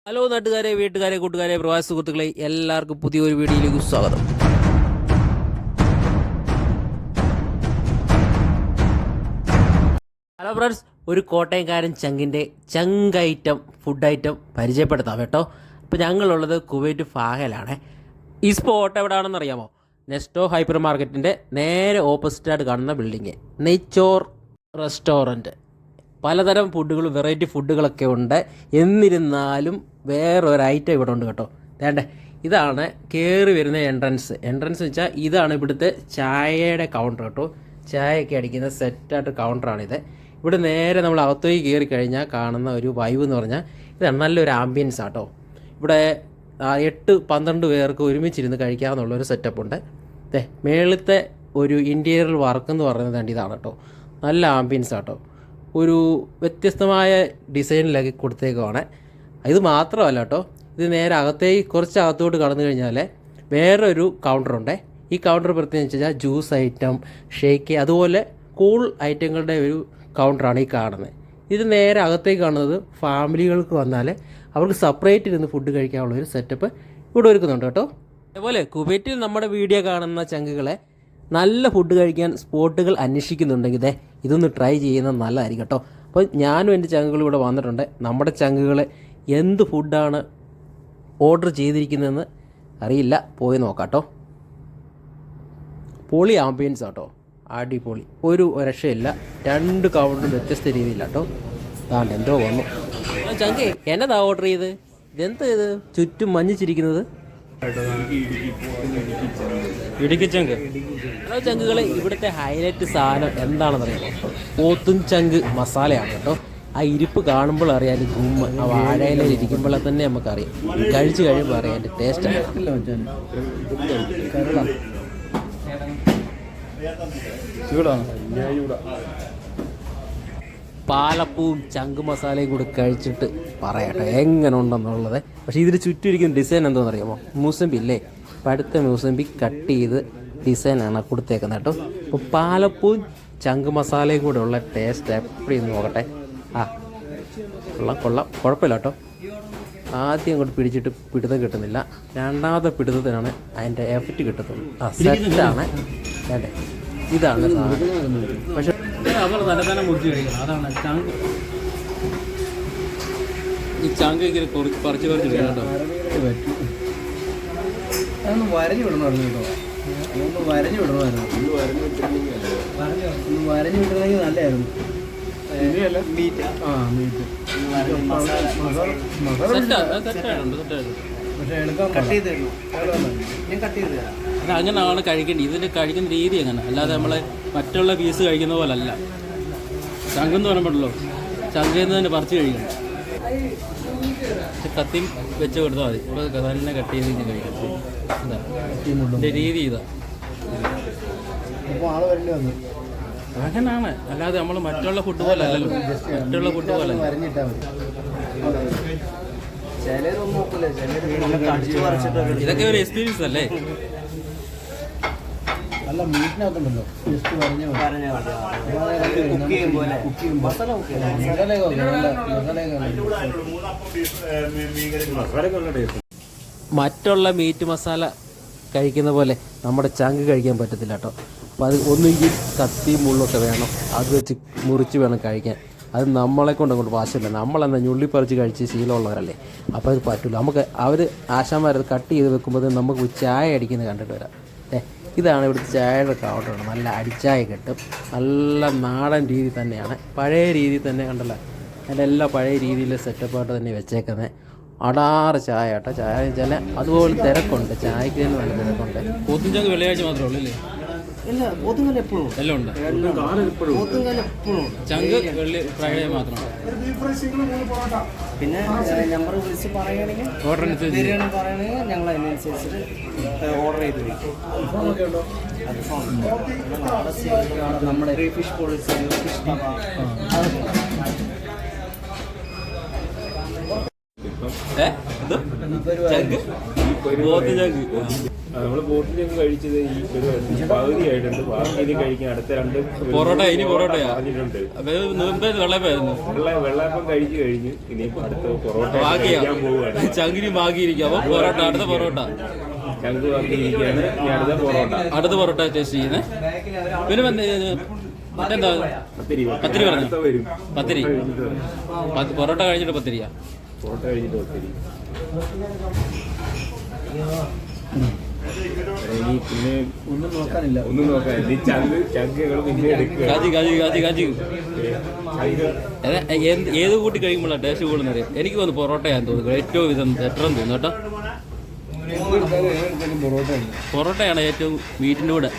Hello നാട്ടുകാരെ, വീട്ടുകാരെ, കൂട്ടുകാരെ, പ്രവാസി സുഹൃത്തുക്കളെ, എല്ലാവർക്കും പുതിയൊരു വീഡിയോയിലേക്ക് സ്വാഗതം. ഹലോ ഫ്രണ്ട്സ്, ഒരു കോട്ടയംകാരൻ ചങ്കിൻ്റെ ചങ്ക് ഐറ്റം ഫുഡ് ഐറ്റം പരിചയപ്പെടുത്താം കേട്ടോ. അപ്പോൾ ഞങ്ങളുള്ളത് കുവൈറ്റ് ഫാഹലാണ്. ഈ സ്പോട്ട് എവിടെയാണെന്ന് അറിയാമോ? നെസ്റ്റോ ഹൈപ്പർ മാർക്കറ്റിൻ്റെ നേരെ ഓപ്പോസിറ്റായിട്ട് കാണുന്ന ബിൽഡിങ്, നെയ്ച്ചോർ റെസ്റ്റോറൻറ്റ്. പലതരം ഫുഡുകളും വെറൈറ്റി ഫുഡുകളൊക്കെ ഉണ്ട്. എന്നിരുന്നാലും വേറൊരു ഐറ്റം ഇവിടെ ഉണ്ട് കേട്ടോ. വേണ്ടേ, ഇതാണ് കയറി വരുന്ന എൻട്രൻസ് എന്ന് വെച്ചാൽ ഇതാണ് ഇവിടുത്തെ ചായയുടെ കൗണ്ടർ കേട്ടോ. ചായയൊക്കെ അടിക്കുന്ന സെറ്റായിട്ട് കൗണ്ടറാണിത്. ഇവിടെ നേരെ നമ്മൾ അകത്തേക്ക് കയറി കഴിഞ്ഞാൽ കാണുന്ന ഒരു വൈബ് എന്ന് പറഞ്ഞാൽ ഇതാണ്. നല്ലൊരു ആംബിയൻസ് ആട്ടോ. ഇവിടെ 8-12 പേർക്ക് ഒരുമിച്ചിരുന്ന് കഴിക്കാമെന്നുള്ളൊരു സെറ്റപ്പ് ഉണ്ട്. മേളത്തെ ഒരു ഇൻറ്റീരിയർ വർക്ക് എന്ന് പറയുന്നത് ഇതാണ് കേട്ടോ. നല്ല ആംബിയൻസ് ആട്ടോ. ഒരു വ്യത്യസ്തമായ ഡിസൈനിലൊക്കെ കൊടുത്തേക്കുവാണ്. ഇത് മാത്രമല്ല കേട്ടോ, ഇത് നേരെ അകത്തേക്ക് കുറച്ച് അകത്തോട്ട് കടന്നു കഴിഞ്ഞാൽ വേറൊരു കൗണ്ടറുണ്ട്. ഈ കൗണ്ടർ പ്രത്യേകിച്ച് വെച്ചാൽ ജ്യൂസ് ഐറ്റം, ഷേക്ക്, അതുപോലെ കൂൾ ഐറ്റങ്ങളുടെ ഒരു കൗണ്ടറാണ് ഈ കാണുന്നത്. ഇത് നേരെ അകത്തേക്ക് കാണുന്നത് ഫാമിലികൾക്ക് വന്നാൽ അവർക്ക് സെപ്പറേറ്റ് ഇരുന്ന് ഫുഡ് കഴിക്കാനുള്ള ഒരു സെറ്റപ്പ് ഇവിടെ ഒരുക്കുന്നുണ്ട് കേട്ടോ. അതുപോലെ കുവൈറ്റിൽ നമ്മുടെ വീഡിയോ കാണുന്ന ചങ്കുകളെ നല്ല ഫുഡ് കഴിക്കാൻ സ്പോട്ടുകൾ അന്വേഷിക്കുന്നുണ്ടെങ്കിൽ ഇതൊന്ന് ട്രൈ ചെയ്യുന്നത് നല്ലതായിരിക്കും കേട്ടോ. അപ്പോൾ ഞാനും എൻ്റെ ചങ്കുകൾ ഇവിടെ വന്നിട്ടുണ്ട്. നമ്മുടെ ചങ്കുകൾ എന്ത് ഫുഡാണ് ഓർഡർ ചെയ്തിരിക്കുന്നതെന്ന് അറിയില്ല, പോയി നോക്കാം കേട്ടോ. പൊളി ആംബിയൻസ് ആട്ടോ, അടിപൊളി, ഒരു രക്ഷയില്ല. 2 കൗണ്ടറും വ്യത്യസ്ത രീതിയിലാട്ടോ. താണ്ട് എന്തോ വന്നു. ചങ്കേ, എന്നതാ ഓർഡർ ചെയ്ത്? ഇതെന്താ ഇത് ചുറ്റും മഞ്ഞിച്ചിരിക്കുന്നത്? ഇടുക്കി ചങ്ക്. ഹലോ ചങ്കുകളെ, ഇവിടുത്തെ ഹൈലൈറ്റ് സാധനം എന്താണെന്ന് അറിയാമോ? പോത്തും ചങ്ക് മസാലയാണ് കേട്ടോ. ആ ഇരിപ്പ് കാണുമ്പോൾ അറിയാം, ഗുമ്മ ആ വാഴയില ഇരിക്കുമ്പോഴേ തന്നെ നമുക്കറിയാം. കഴിച്ച് കഴിയുമ്പോൾ അറിയാം എൻ്റെ ടേസ്റ്റ്. പാലപ്പവും ചങ്ക് മസാലയും കൂടി കഴിച്ചിട്ട് പറയട്ടെ എങ്ങനെ ഉണ്ടെന്നുള്ളത്. പക്ഷേ ഇതിന് ചുറ്റും ഇരിക്കുന്ന ഡിസൈൻ എന്തോന്ന് അറിയാമോ? മൂസമ്പി ഇല്ലേ, പടുത്ത മൂസമ്പി കട്ട് ചെയ്ത് ഡിസൈനാണ് കൊടുത്തേക്കുന്നത് കേട്ടോ. അപ്പോൾ പാലപ്പവും ചങ്ക് മസാലയും കൂടെ ഉള്ള ടേസ്റ്റ് എപ്പോഴും നോക്കട്ടെ. കൊള്ളാം, കുഴപ്പമില്ല കേട്ടോ. ആദ്യം അങ്ങോട്ട് പിടിച്ചിട്ട് പിടുത്തം കിട്ടുന്നില്ല, രണ്ടാമത്തെ പിടുത്തത്തിനാണ് അതിൻ്റെ എഫക്റ്റ് കിട്ടുന്നത്. സെറ്റാണ് വേണ്ടേ, ഇതാണ് സാധനം. പക്ഷെ തന്നെ മുറിച്ച് കഴിക്കണം, അതാണ് ചങ്ക്. ഈ ചങ്ക് ഇങ്ങനെ പറിച്ച് കേട്ടോ. അതൊന്ന് വരഞ്ഞു വിടണമായിരുന്നു കേട്ടോ. ഒന്ന് വരഞ്ഞു വിടണമായിരുന്നു. ഒന്ന് വരഞ്ഞു വിട്ടണമെങ്കിൽ നല്ലതായിരുന്നു. മീറ്റ് പക്ഷേ എടുക്കാൻ കട്ട് ചെയ്ത് തരുന്നു. ഞാൻ കട്ട് ചെയ്ത് തരാം. അത് അങ്ങനെയാണ് കഴിക്കേണ്ടത്. ഇതിൻ്റെ കഴിക്കുന്ന രീതി അങ്ങനെ, അല്ലാതെ നമ്മളെ മറ്റുള്ള പീസ് കഴിക്കുന്ന പോലെ അല്ല. ചങ്കെന്ന് പറയുമ്പോഴല്ലോ ചങ്കയിൽ നിന്ന് തന്നെ പറിച്ച് കഴിക്കണം. കത്തി വെച്ച് കൊടുത്താൽ മതി. ഇപ്പോൾ തന്നെ കട്ട് ചെയ്ത് കഴിഞ്ഞ് കഴിക്കണം. ഇതാ ഇതിൻ്റെ രീതി. ഇതാ അങ്ങനെയാണ്, അല്ലാതെ നമ്മൾ മറ്റുള്ള ഫുഡ് പോലെ അല്ലല്ലോ. മറ്റുള്ള ഫുഡ് പോലെ ഇതൊക്കെ ഒരു എക്സ്പീരിയൻസ് അല്ലേ. നല്ല മീറ്റിനകത്തുണ്ടല്ലോ, ജസ്റ്റ് മറ്റുള്ള മീറ്റ് മസാല കഴിക്കുന്ന പോലെ നമ്മുടെ ചങ്ക് കഴിക്കാൻ പറ്റത്തില്ല കേട്ടോ. അപ്പോൾ അത് ഒന്നുകിൽ കത്തി മുള്ളൊക്കെ വേണം, അത് വെച്ച് മുറിച്ച് വേണം കഴിക്കാൻ. അത് നമ്മളെ കൊണ്ട് അങ്ങോട്ട് വാശില്ല. നമ്മളെന്താ ഞുള്ളിപ്പറിച്ച് കഴിച്ച് ശീലമുള്ളവരല്ലേ, അപ്പോൾ അത് പറ്റില്ല നമുക്ക്. അവർ ആശാന്മാരത് കട്ട് ചെയ്ത് വെക്കുമ്പോൾ നമുക്ക് ചായ അടിക്കുന്നത് കണ്ടിട്ട് വരാം. ഇതാണ് ഇവിടുത്തെ ചായയുടെ കൗണ്ടറാണ്. നല്ല അടിച്ചായ കിട്ടും, നല്ല നാടൻ രീതി തന്നെയാണ്, പഴയ രീതി തന്നെ കണ്ടല്ലോ. അതിൻ്റെ എല്ലാ പഴയ രീതിയിൽ സെറ്റപ്പായിട്ട് തന്നെ വെച്ചേക്കുന്നത്. അടാറ് ചായ കേട്ടോ. ചായ വെച്ചാൽ അതുപോലെ തിരക്കുണ്ട്, ചായക്ക് തന്നെ നല്ല തിരക്കുണ്ട്. പോത്തുംചങ്ക് വെള്ളിയാഴ്ച മാത്രമേ ഉള്ളൂ അല്ലേ? ഇല്ല, പോത്തുംകാല എപ്പോഴും എല്ലാം ഉണ്ട്. പോത്തുംകാല എപ്പോഴും ചങ്ക് വെള്ളി ഫ്രൈഡേ മാത്രം. പിന്നെ നമ്പർ വിളിച്ച് പറയുകയാണെങ്കിൽ ഓർഡർ അനുസരിച്ച് ബിരിയാണി പറയുകയാണെങ്കിൽ ഞങ്ങൾ അതിനനുസരിച്ചിട്ട് ഓർഡർ ചെയ്ത് വയ്ക്കും. നമ്മുടെ ഫിഷ് പോളിസി, ഫിഷ് നമ്മള് ബോട്ടിൽ ഞങ്ങൾ കഴിച്ചത് ഈ ഒരു പകുതിയായിട്ടുണ്ട്. ബാക്കി ഇനി കഴിക്കാൻ അടുത്ത 2 പൊറോട്ട ഇനി പൊറോട്ടയാ പറഞ്ഞിട്ടുണ്ട്. വെള്ളപ്പായിരുന്നു. വെള്ളയപ്പം കഴിച്ചു കഴിഞ്ഞ് ഇനിയിപ്പോ അടുത്ത പൊറോട്ട ബാക്കിയാ കഴിക്കാൻ പോവുകയാണ്. ചങ്കിനി ബാക്കിയിരിക്കും. അപ്പൊ പൊറോട്ട അടുത്ത പൊറോട്ട ചങ്ക് ബാക്കിയിരിക്കുകയാണ്. ഇനി അടുത്ത പൊറോട്ട ടേസ്റ്റ് ചെയ്യുന്നത്. പിന്നെ മറ്റെന്താ പത്തിരി പറഞ്ഞു. അടുത്ത വരും. പത്തിരി പൊറോട്ട കഴിഞ്ഞിട്ട് പത്തിരിയാ. പൊറോട്ട കഴിഞ്ഞിട്ട് പത്തിരി. ഇനി പിന്നെ ഒന്നും നോക്കാനില്ല. ഈ ചങ്ക് ഞങ്ങൾ പിന്നെ എടുക്കുക. കാജി ഏത് കൂട്ടി കഴിയുമ്പോഴാണ് ടേസ്റ്റ് കൂടുന്നത്? എനിക്ക് തോന്നുന്നു പൊറോട്ടയാന്ന് തോന്നുന്നു ഏറ്റവും ബെറ്ററെന്ന് തോന്നുന്നു കേട്ടോ. പൊറോട്ടയാണ് ഏറ്റവും മീറ്റിൻ്റെ കൂടെ.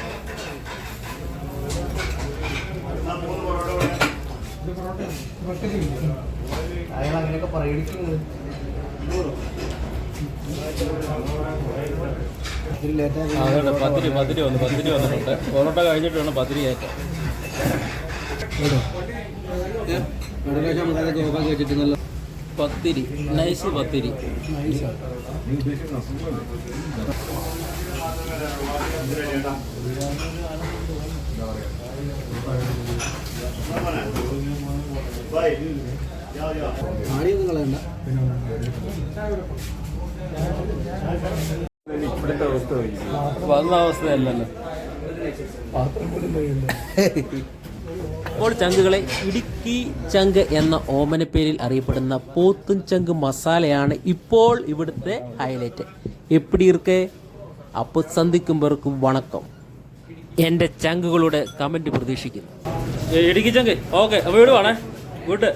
അങ്ങനെയൊക്കെ പറയിക്കുന്നത് പത്തിരി വന്നിട്ടുണ്ട്. പൊറോട്ട കഴിഞ്ഞിട്ട് വേണം പത്തിരി കയറ്റാൻ. പത്തിരി നൈസ് പത്തിരി. ആടിയൊന്നും കളയണ്ട. ഇപ്പോഴത്തെ അവസ്ഥ വന്ന അവസ്ഥയല്ലല്ലോ. അപ്പോൾ ചങ്കുകളെ, ഇടുക്കി ചങ്ക് എന്ന ഓമനപ്പേരിൽ അറിയപ്പെടുന്ന പോത്തും ചങ്ക് മസാലയാണ് ഇപ്പോൾ ഇവിടുത്തെ ഹൈലൈറ്റ്. എപ്പിടി ഇരിക്കെ അപ്പോൾ സന്ധിക്കുമ്പോർക്കും വണക്കം. എൻ്റെ ചങ്കുകളുടെ കമൻറ്റ് പ്രതീക്ഷിക്കുന്നു. ഇടുക്കി ചങ്ക് ഓക്കെ. അപ്പോൾ ഇവിടെ വേണേ ഗുഡ്.